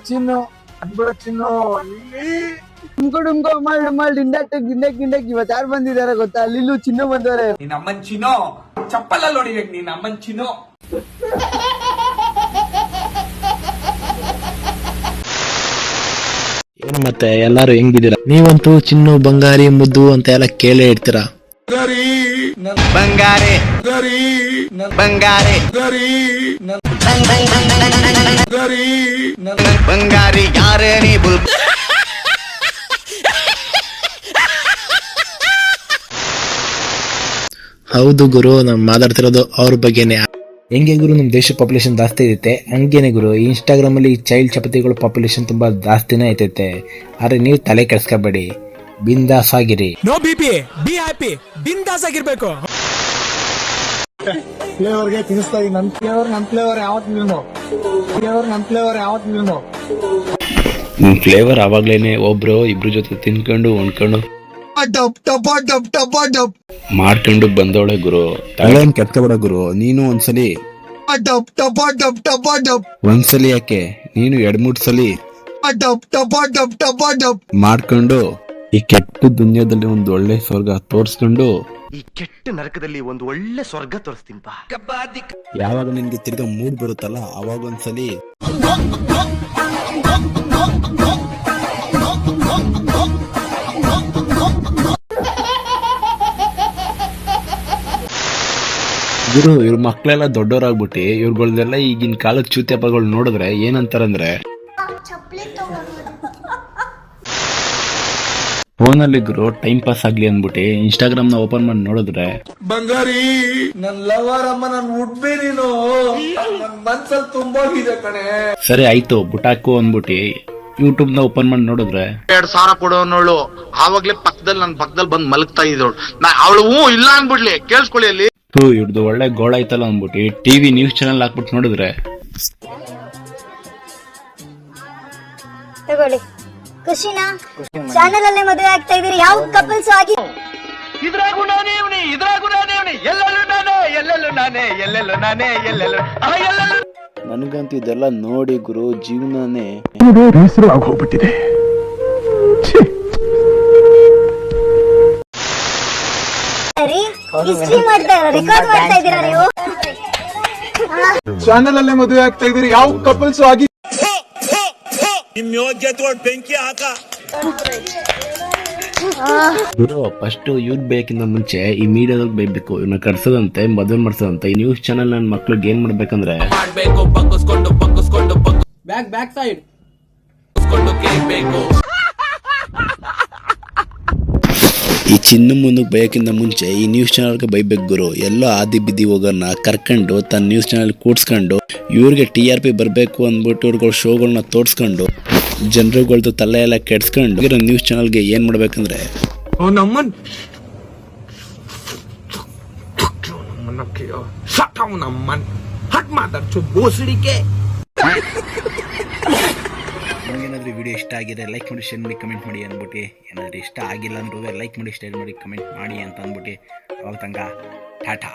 ಚಿನ್ನು ಡುಮ್ಕೊ ಮಲ್ಡ್ induct ಇವತ್ತು ಯಾರು ಬಂದಿದ್ದಾರೆ ಗೊತ್ತಾ? ಲಿಲ್ಲು ಚಿನ್ನು ಬಂದವ್ರೆ. ನಿನ್ನ ಅಮ್ಮನ್ ಚಿನ್ನೋ ಚಪ್ಪಲ್ಲ ನೋಡಿಬೇಕು. ನಿನ್ನ ಅಮ್ಮನ್ ಚಿನ್ನೋ ಏನು ಮತ್ತೆ ಎಲ್ಲಾರು ಹೆಂಗಿದ್ದೀರಾ? ನೀವಂತೂ ಚಿನ್ನು ಬಂಗಾರಿ ಮುದ್ದು ಅಂತ ಎಲ್ಲ ಕೇಳೇ ಇರ್ತೀರಾ. ಬಂಗಾರೆ ಬಂಗಾರೆ ಬಂಗಾರಿ ಯಾರೇ ನೀ ಬುಲ್. ಹೌದು ಗುರು, ನಾವ್ ಮಾತಾಡ್ತಿರೋದು ಅವ್ರ ಬಗ್ಗೆನೆ. ಹೆಂಗೆ ಗುರು ನಮ್ ದೇಶ ಪಾಪ್ಯುಲೇಷನ್ ಜಾಸ್ತಿ ಐತೆ, ಹಂಗೇನೆ ಗುರು ಇನ್ಸ್ಟಾಗ್ರಾಮ್ ಅಲ್ಲಿ ಚೈಲ್ಡ್ ಚಪತಿಗಳ ಪಾಪ್ಯುಲೇಷನ್ ತುಂಬಾ ಜಾಸ್ತಿನೇ ಐತೈತೆ. ಆದ್ರೆ ನೀವು ತಲೆ ಕೆಡ್ಸ್ಕೊಬೇಡಿ, ಬಿಂದಾಸ್ ಆಗಿರಿ. ನೋ ಬಿಪಿ, ಬಿ ಹ್ಯಾಪಿ, ಬಿಂದಾಸ್ ಆಗಿರ್ಬೇಕು. ಫ್ಲೇವರ್ಗೆ ತಿನ್ನಿಸ್ತಾ ಇದೀನಿ. ನನ್ ಫ್ಲೇವರ್ ಯಾವತ್ತು ನಿಮ್ ಫ್ಲೇವರ್ ಅವಾಗ್ಲೇನೆ ಒಬ್ರು ಇಬ್ರು ಜೊತೆ ತಿನ್ಕೊಂಡು ಉಣ್ಕೊಂಡು ಮಾಡ್ಕೊಂಡು ಬಂದವಳೆ ಗುರು. ತಲೆನ್ ಕೆತ್ಕೊಬೇಡ ಗುರು. ನೀನು ಒಂದ್ಸಲಿ ಯಾಕೆ ನೀನು 2-3 ಸಲಿ ಮಾಡ್ಕೊಂಡು ಈ ಕೆಟ್ಟ ದುನಿಯಾದಲ್ಲಿ ಒಂದು ಒಳ್ಳೆ ಸ್ವರ್ಗ ತೋರ್ಸ್ಕೊಂಡು ಈ ಕೆಟ್ಟ ನರಕದಲ್ಲಿ ಒಂದು ಒಳ್ಳೆ ಸ್ವರ್ಗ ತೋರಿಸ್ತೀನಿ ಬಾ. ಯಾವಾಗ ನಿನ್ಗೆ ತಿರ್ಗಾ ಮೂಡ್ ಬರುತ್ತಲ್ಲ ಅವಾಗ ಒಂದ್ಸಲಿ ಗುರು ಇವ್ರ ಮಕ್ಳೆಲ್ಲ ದೊಡ್ಡವರಾಗ್ಬಿಟ್ಟು ಇವ್ರಗಳ್ದೆಲ್ಲ ಈಗಿನ ಕಾಲದ ಚೂತ್ಯಪ್ಪಗಳು ನೋಡಿದ್ರೆ ಏನಂತಾರಂದ್ರೆ, ಫೋನಲ್ಲಿ ಗುರು ಟೈಮ್ ಪಾಸ್ ಆಗ್ಲಿ ಅಂದ್ಬಿಟ್ಟು ಇನ್ಸ್ಟಾಗ್ರಾಮ್ ನ ಓಪನ್ ಮಾಡಿ ನೋಡಿದ್ರೆ, ಬಂಗಾರಿ ನನ್ ಲವರ್ ಅಮ್ಮ ನನ್ ಉಡ್ಬೇ ನೀನು ನನ್ ಮನ್ಸಲ್ಲಿ ತುಂಬೋಗಿದೆ ಕಣೆ. ಸರಿ ಆಯ್ತು ಬುಟಾಕು ಅಂದ್ಬಿಟ್ಟು ಯೂಟ್ಯೂಬ್ ನ ಓಪನ್ ಮಾಡಿ ನೋಡಿದ್ರೆ 2,000 ಕೊಡೋನವಳು ಆವಾಗ್ಲೇ ನನ್ ಪಕ್ಕದಲ್ಲಿ ಬಂದ್ ಮಲಗ್ತಾ ಇದ್ದವಳು. ಅವಳು ಇಲ್ಲ ಅನ್ಬಿಡ್ಲಿ, ಕೇಳಿಸ್ಕೊಳ್ಳಿ ಅಲ್ಲಿ. ಇವ್ರದ್ದು ಒಳ್ಳೆ ಗೋಳ ಐತಲ್ಲ ಅಂದ್ಬಿಟ್ಟು ಟಿವಿ ನ್ಯೂಸ್ ಚಾನೆಲ್ ಹಾಕ್ಬಿಟ್ಟು ನೋಡಿದ್ರೆ, ತಗೊಳ್ಳಿ ಖುಷಿನಾ? ಚಾನೆಲ್ ಅಲ್ಲೇ ಮದುವೆ ಆಗ್ತಾ ಇದೀರಿ, ಯಾವ ಕಪಲ್ಸ್ ಆಗಿ. ಇದ್ರಾಗೂ ನಾನೇ ಇವನಿ, ಇದ್ರಾಗೂ ನಾನೇ ಇವನಿ, ಎಲ್ಲೆಲ್ಲೂ ನಾನೇ ನನಗಂತೂ ಇದೆಲ್ಲ ನೋಡಿ ಗುರು ಜೀವನನೇ ಹೆಸರು ಆಗೋಗ್ಬಿಟ್ಟಿದೆ. ರೆಕಾರ್ಡ್ ಮಾಡ್ತಾ ಇದ್ದೀರಾ ನೀವು? ಚಾನೆಲ್ ಅಲ್ಲೇ ಮದುವೆ ಆಗ್ತಾ ಇದೀರಿ, ಯಾವ ಕಪಲ್ಸ್ ಆಗಿ. ಗುರು ಫಸ್ಟ್ ಇವ್ರು ಬೇಕಿಂತ ಮುಂಚೆ ಈ ಮೀಡಿಯಾದಾಗ ಬೈಬೇಕು, ಇವ್ನ ಕರ್ಸದಂತೆ ಮದುವೆ ಮಾಡ್ಸದಂತೆ. ಈ ನ್ಯೂಸ್ ಚಾನೆಲ್ ನನ್ನ ಮಕ್ಳಿಗೆ ಏನ್ ಮಾಡ್ಬೇಕಂದ್ರೆ ಬ್ಯಾಕ್ ಸೈಡ್ ಈ ಚಿನ್ನ ಮುಂದಕ್ಕೆ ಬೈಯಕ್ಕಿಂತ ಮುಂಚೆ ಈ ನ್ಯೂಸ್ ಚಾನಲ್ಗೆ ಬೈಬೇಕು ಗುರು. ಎಲ್ಲೋ ಆದಿ ಬಿದ್ದಿ ಹೋಗೋಣ ಕರ್ಕೊಂಡು ತನ್ನ ನ್ಯೂಸ್ ಚಾನಲ್ ಕೂಡ್ಸ್ಕೊಂಡು ಇವ್ರಿಗೆ TRP ಬರಬೇಕು ಅಂದ್ಬಿಟ್ಟು ಇವ್ರುಗಳ ಶೋಗಳನ್ನ ತೋರ್ಸ್ಕೊಂಡು ಜನರುಗಳ್ದು ತಲೆ ಎಲ್ಲ ಕೆಡ್ಸ್ಕೊಂಡು ನ್ಯೂಸ್ ಚಾನಲ್ಗೆ ಏನ್ ಮಾಡ್ಬೇಕಂದ್ರೆ ನಮ್ಮನ್ ಹಟ್ ಮಾತಾಡ್ಸು ಬೋಸಡಿಕೆ. ನಿಮ್ಗೇನಾದ್ರೂ ವಿಡಿಯೋ ಇಷ್ಟ ಆಗಿದೆ ಲೈಕ್ ಮಾಡಿ, ಶೇರ್ ಮಾಡಿ, ಕಮೆಂಟ್ ಮಾಡಿ ಅಂದ್ಬಿಟ್ಟು. ಏನಾದ್ರೂ ಇಷ್ಟ ಆಗಿಲ್ಲ ಅಂದ್ರೂ ಲೈಕ್ ಮಾಡಿ, ಶೇರ್ ಮಾಡಿ, ಕಮೆಂಟ್ ಮಾಡಿ ಅಂತ ಅಂದ್ಬಿಟ್ಟು ಅವಾಗ ತಂಗ ಟಾಟಾ.